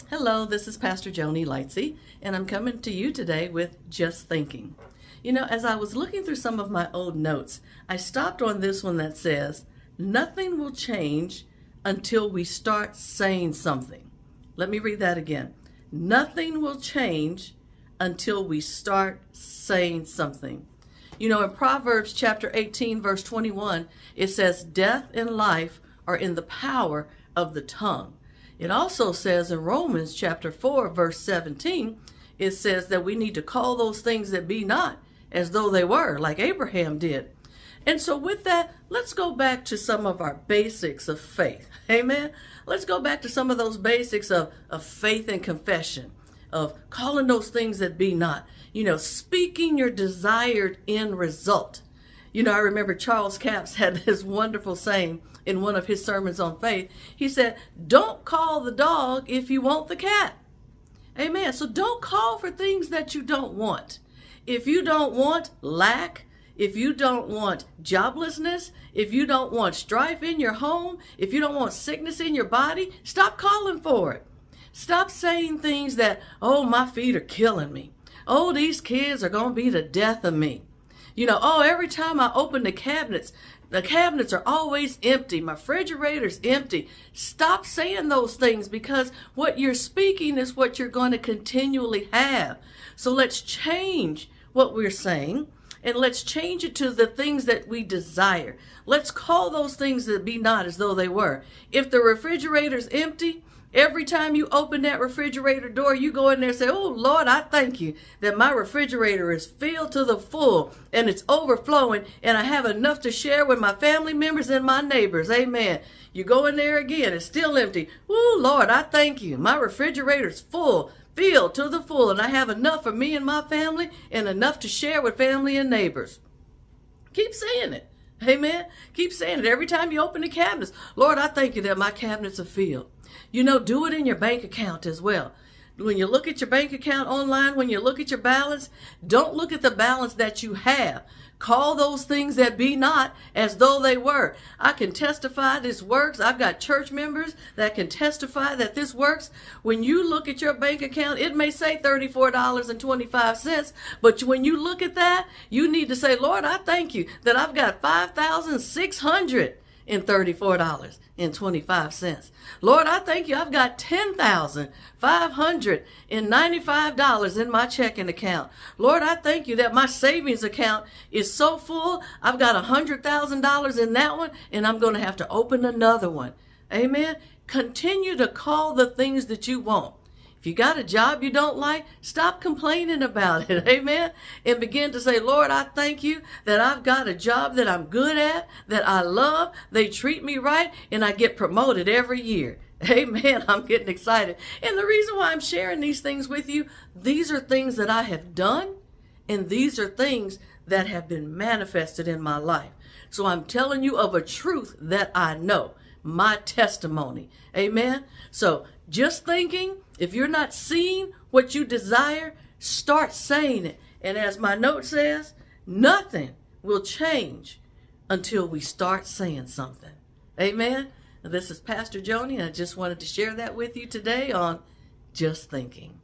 Hello, this is Pastor Joni Lightsey, and I'm coming to you today with Just Thinking. As I was looking through some of my old notes, I stopped on this one that says, nothing will change until we start saying something. Let me read that again. Nothing will change until we start saying something. In Proverbs chapter 18, verse 21, it says, death and life are in the power of the tongue. It also says in Romans chapter 4, verse 17, it says that we need to call those things that be not as though they were, like Abraham did. And so with that, let's go back to some of our basics of faith. Amen. Let's go back to some of those basics of faith and confession, of calling those things that be not, speaking your desired end result. I remember Charles Capps had this wonderful saying in one of his sermons on faith. He said, don't call the dog if you want the cat. Amen. So don't call for things that you don't want. If you don't want lack, if you don't want joblessness, if you don't want strife in your home, if you don't want sickness in your body, stop calling for it. Stop saying things that, oh, my feet are killing me. Oh, these kids are going to be the death of me. Every time I open the cabinets are always empty. My refrigerator's empty. Stop saying those things, because what you're speaking is what you're going to continually have. So let's change what we're saying, and let's change it to the things that we desire. Let's call those things that be not as though they were. If the refrigerator's empty, every time you open that refrigerator door, you go in there and say, oh, Lord, I thank you that my refrigerator is filled to the full and it's overflowing, and I have enough to share with my family members and my neighbors. Amen. You go in there again, it's still empty. Oh, Lord, I thank you. My refrigerator's full, filled to the full, and I have enough for me and my family and enough to share with family and neighbors. Keep saying it. Amen. Keep saying it. Every time you open the cabinets, Lord, I thank you that my cabinets are filled. Do it in your bank account as well. When you look at your bank account online, when you look at your balance, don't look at the balance that you have. Call those things that be not as though they were. I can testify this works. I've got church members that can testify that this works. When you look at your bank account, it may say $34.25, but when you look at that, you need to say, Lord, I thank you that I've got $5,634.25. Lord, I thank you. I've got $10,595 in my checking account. Lord, I thank you that my savings account is so full. I've got $100,000 in that one, and I'm going to have to open another one. Amen. Continue to call the things that you want. If you got a job you don't like, stop complaining about it. Amen. And begin to say, Lord, I thank you that I've got a job that I'm good at, that I love, they treat me right, and I get promoted every year. Amen. I'm getting excited. And the reason why I'm sharing these things with you, these are things that I have done, and these are things that have been manifested in my life. So I'm telling you of a truth that I know, my testimony. Amen. So just thinking, if you're not seeing what you desire, start saying it. And as my note says, nothing will change until we start saying something. Amen. This is Pastor Joni, and I just wanted to share that with you today on Just Thinking.